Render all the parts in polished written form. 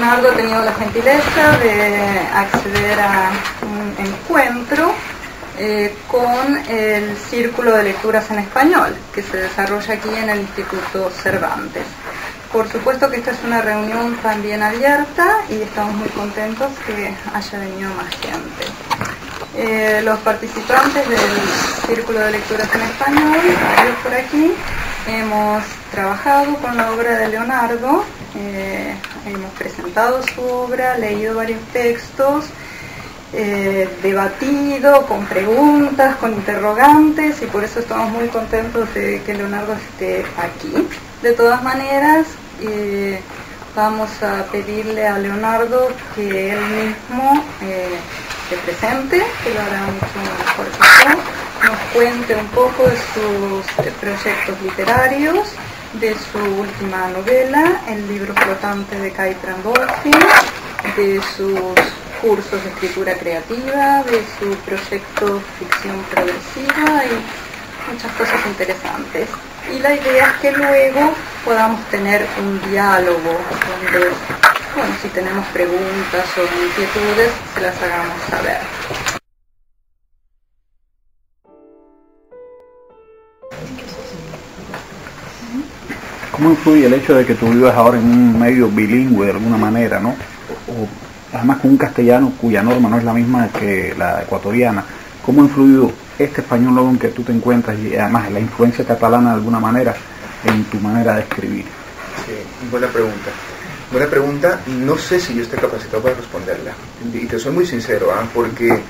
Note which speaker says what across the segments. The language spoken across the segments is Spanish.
Speaker 1: Leonardo ha tenido la gentileza de acceder a un encuentro con el Círculo de Lecturas en Español, que se desarrolla aquí en el Instituto Cervantes. Por supuesto que esta es una reunión también abierta y estamos muy contentos que haya venido más gente. Los participantes del Círculo de Lecturas en Español, varios por aquí, hemos trabajado con la obra de Leonardo, hemos presentado su obra, leído varios textos, debatido con preguntas, con interrogantes, y por eso estamos muy contentos de que Leonardo esté aquí. De todas maneras, vamos a pedirle a Leonardo que él mismo se presente, que lo hará mucho mejor que yo, nos cuente un poco de sus proyectos literarios, de su última novela, El libro flotante de Kai Trambowski, de sus cursos de escritura creativa, de su proyecto Ficción Progresiva y muchas cosas interesantes. Y la idea es que luego podamos tener un diálogo donde, bueno, si tenemos preguntas o inquietudes, se las hagamos saber.
Speaker 2: ¿Cómo influye el hecho de que tú vivas ahora en un medio bilingüe de alguna manera, ¿no? O además con un castellano cuya norma no es la misma que la ecuatoriana? ¿Cómo ha influido este español nuevo en que tú te encuentras y además la influencia catalana de alguna manera en tu manera de escribir?
Speaker 3: Sí, buena pregunta. Buena pregunta, no sé si yo estoy capacitado para responderla. Y te soy muy sincero, porque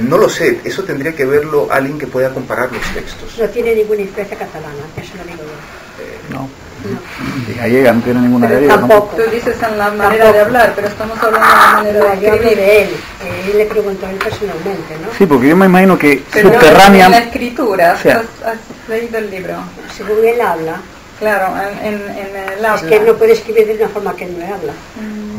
Speaker 3: no lo sé, eso tendría que verlo alguien que pueda comparar los textos.
Speaker 4: No tiene ninguna influencia catalana, eso lo digo yo.
Speaker 2: No. Y gallega no tiene ninguna
Speaker 1: pero
Speaker 2: gallega.
Speaker 1: Tampoco. Tú dices en la manera de hablar, pero estamos hablando de la manera de
Speaker 4: Yo hablo
Speaker 1: escribir.
Speaker 4: de él, él le preguntó a él personalmente, ¿no?
Speaker 2: Sí, porque yo me imagino que
Speaker 1: Pero
Speaker 2: subterránea...
Speaker 1: en la escritura,
Speaker 2: O sea,
Speaker 1: has leído el libro.
Speaker 4: Según él habla,
Speaker 1: Claro, en el habla.
Speaker 4: es que él no puede escribir de una forma que él no habla.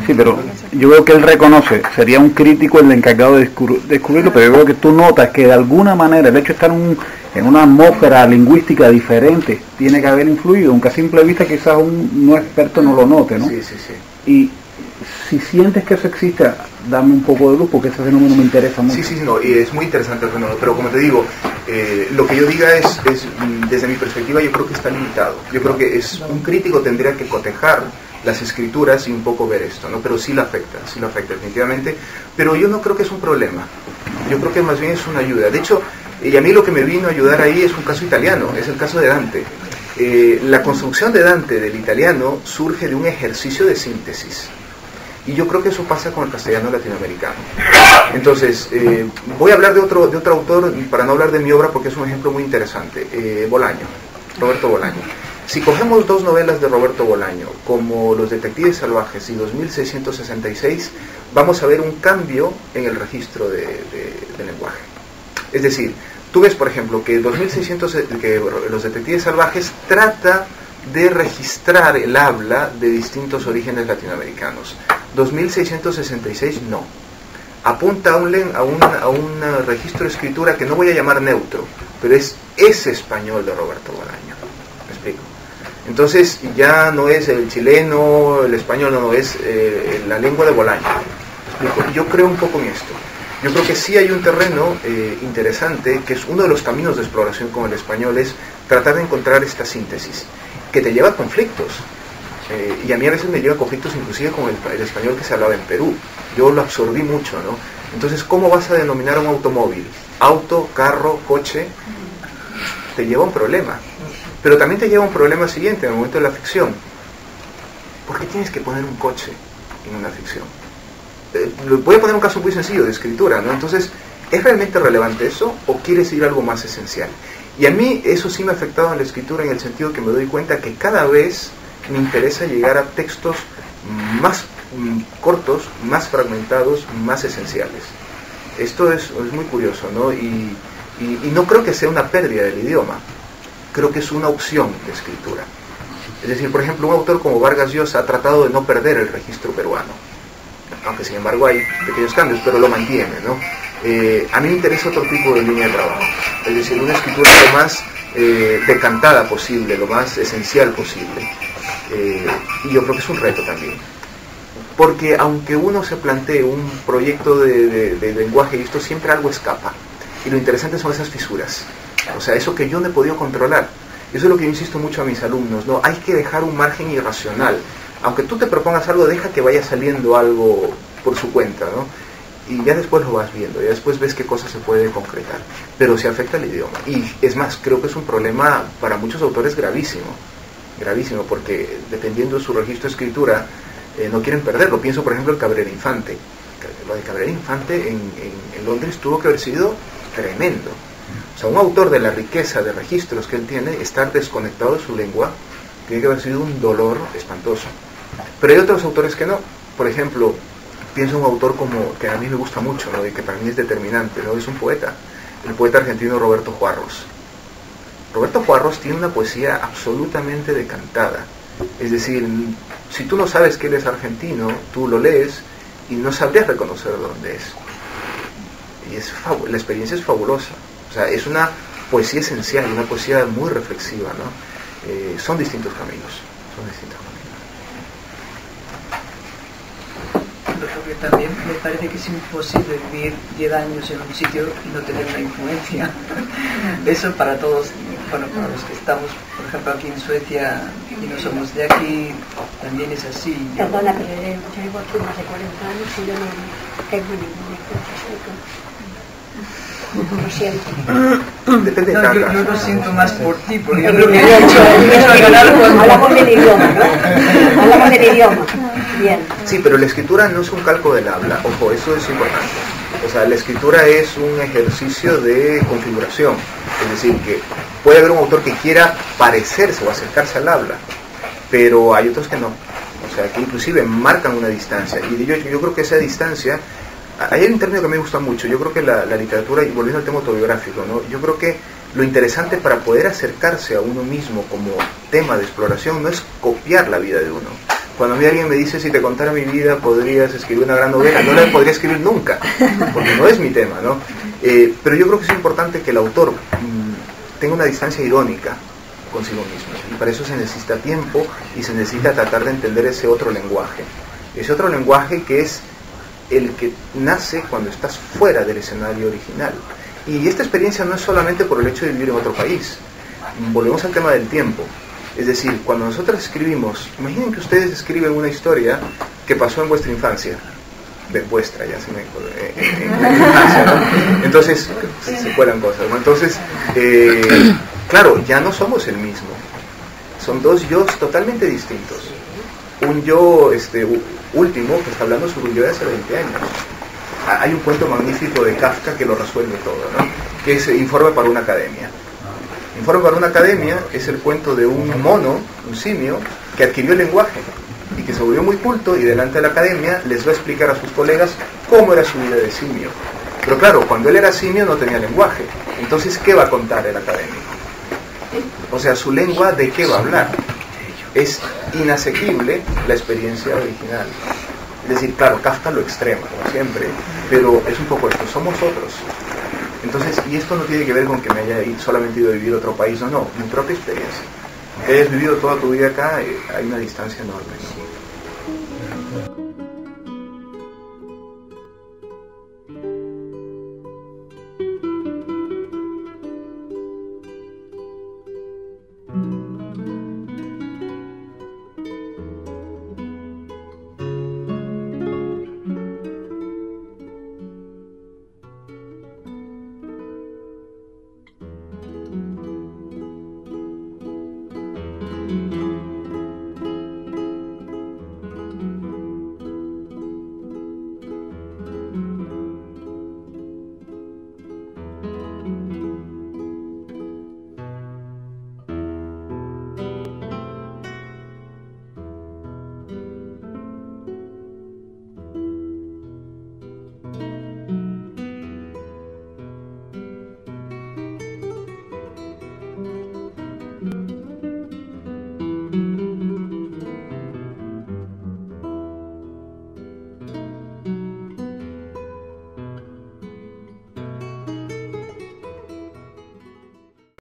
Speaker 2: Sí, pero yo veo que él reconoce, sería un crítico el encargado de descubrirlo, pero yo veo que tú notas que de alguna manera el hecho de estar en una atmósfera lingüística diferente tiene que haber influido, aunque a simple vista quizás un no experto no lo note, ¿no?
Speaker 3: Sí, sí, sí.
Speaker 2: Y si sientes que eso existe, dame un poco de luz, porque ese fenómeno me interesa mucho.
Speaker 3: Sí, sí, no, y es muy interesante el fenómeno, pero como te digo, lo que yo diga es, desde mi perspectiva, yo creo que está limitado. Yo creo que un crítico tendría que cotejar las escrituras y un poco ver esto, ¿no? Pero sí lo afecta definitivamente, pero yo no creo que es un problema, yo creo que más bien es una ayuda. De hecho, y a mí lo que me vino a ayudar ahí es un caso italiano, es el caso de Dante. La construcción de Dante del italiano surge de un ejercicio de síntesis. Y yo creo que eso pasa con el castellano latinoamericano. Entonces, voy a hablar de otro autor, para no hablar de mi obra, porque es un ejemplo muy interesante. Bolaño, Roberto Bolaño. Si cogemos dos novelas de Roberto Bolaño, como Los Detectives Salvajes y 2666, vamos a ver un cambio en el registro de lenguaje. Es decir, tú ves, por ejemplo, que que Los Detectives Salvajes trata de registrar el habla de distintos orígenes latinoamericanos. 2666 no. Apunta a un registro de escritura que no voy a llamar neutro, pero es ese español de Roberto Bolaño. ¿Me explico? Entonces ya no es el chileno, el español, no, es la lengua de Bolaño. ¿Me explico? Yo creo un poco en esto. Yo creo que sí hay un terreno interesante, que es uno de los caminos de exploración con el español, es tratar de encontrar esta síntesis, que te lleva a conflictos. Y a mí a veces me lleva a conflictos inclusive con el español que se hablaba en Perú. Yo lo absorbí mucho, ¿no? Entonces, ¿cómo vas a denominar un automóvil? Auto, carro, coche, te lleva a un problema. Pero también te lleva a un problema siguiente en el momento de la ficción. ¿Por qué tienes que poner un coche en una ficción? Voy a poner un caso muy sencillo de escritura, ¿no? Entonces, ¿es realmente relevante eso o quieres ir a algo más esencial? Y a mí eso sí me ha afectado en la escritura, en el sentido que me doy cuenta que cada vez me interesa llegar a textos más cortos, más fragmentados, más esenciales. Esto es muy curioso, ¿no? Y no creo que sea una pérdida del idioma, creo que es una opción de escritura. Es decir, por ejemplo, un autor como Vargas Llosa ha tratado de no perder el registro peruano, aunque sin embargo hay pequeños cambios, pero lo mantiene, ¿no? A mí me interesa otro tipo de línea de trabajo, es decir, una escritura lo más decantada posible, lo más esencial posible, y yo creo que es un reto también. Porque aunque uno se plantee un proyecto de lenguaje, y esto siempre algo escapa. Y lo interesante son esas fisuras. O sea, eso que yo no he podido controlar. Eso es lo que yo insisto mucho a mis alumnos, ¿no? Hay que dejar un margen irracional. Aunque tú te propongas algo, deja que vaya saliendo algo por su cuenta, ¿no? Y ya después lo vas viendo, ya después ves qué cosa se puede concretar. Pero se afecta el idioma. Y es más, creo que es un problema para muchos autores gravísimo. Gravísimo, porque dependiendo de su registro de escritura, no quieren perderlo. Pienso, por ejemplo, en Cabrera Infante. Lo de Cabrera Infante en Londres tuvo que haber sido tremendo. O sea, un autor de la riqueza de registros que él tiene, estar desconectado de su lengua, tiene que haber sido un dolor espantoso. Pero hay otros autores que no. Por ejemplo, pienso en un autor como que a mí me gusta mucho, ¿no? Y que para mí es determinante, ¿no? Es un poeta, el poeta argentino Roberto Juarros. Roberto Juarros tiene una poesía absolutamente decantada. Es decir, si tú no sabes que él es argentino, tú lo lees y no sabrías reconocer de dónde es. Y la experiencia es fabulosa. O sea, es una poesía esencial, una poesía muy reflexiva, ¿no? Son distintos caminos.
Speaker 5: Porque también me parece que es imposible vivir 10 años en un sitio y no tener una influencia. Eso para todos, bueno, para los que estamos, por ejemplo, aquí en Suecia y no somos de aquí, también es así.
Speaker 4: Perdona, pero yo llevo aquí más de 40 años y yo no tengo ninguna influencia sueca. Lo siento.
Speaker 3: Depende de
Speaker 5: No,
Speaker 3: cada
Speaker 5: yo
Speaker 3: caso.
Speaker 5: lo siento más por ti, porque yo creo que he hecho a ganar cuando...
Speaker 4: Hablamos del idioma, ¿no? Hablamos del idioma. Bien.
Speaker 3: Sí, pero la escritura no es un calco del habla. Ojo, eso es importante. O sea, la escritura es un ejercicio de configuración. Es decir, que puede haber un autor que quiera parecerse o acercarse al habla, pero hay otros que no. O sea, que inclusive marcan una distancia. Y yo creo que esa distancia... Hay un término que me gusta mucho. Yo creo que la literatura, y volviendo al tema autobiográfico, ¿no? Yo creo que lo interesante para poder acercarse a uno mismo como tema de exploración no es copiar la vida de uno. Cuando a mí alguien me dice, si te contara mi vida, podrías escribir una gran novela, no la podría escribir nunca, porque no es mi tema, ¿no? Pero yo creo que es importante que el autor tenga una distancia irónica consigo mismo. Y para eso se necesita tiempo y se necesita tratar de entender ese otro lenguaje. Ese otro lenguaje que es el que nace cuando estás fuera del escenario original. Y esta experiencia no es solamente por el hecho de vivir en otro país. Volvemos al tema del tiempo. Es decir, cuando nosotros escribimos, imaginen que ustedes escriben una historia que pasó en vuestra infancia. De vuestra, ya se me en vuestra infancia, ¿no? Entonces, se cuelan cosas, ¿no? Entonces, claro, ya no somos el mismo. Son dos yos totalmente distintos. Un yo último que está hablando sobre un yo de hace 20 años. Hay un cuento magnífico de Kafka que lo resuelve todo, ¿no? Que es Informe para una academia. Informe para una academia es el cuento de un mono, un simio, que adquirió el lenguaje y que se volvió muy culto y delante de la academia les va a explicar a sus colegas cómo era su vida de simio. Pero claro, cuando él era simio no tenía lenguaje. Entonces, ¿qué va a contar el académico? O sea, su lengua, ¿de qué va a hablar? Es inasequible la experiencia original. Es decir, claro, Kafka lo extrema, como siempre, pero es un poco esto, somos otros. Entonces, y esto no tiene que ver con que me haya solamente ido a vivir a otro país, no, mi propia experiencia. Que hayas vivido toda tu vida acá, hay una distancia enorme, ¿no?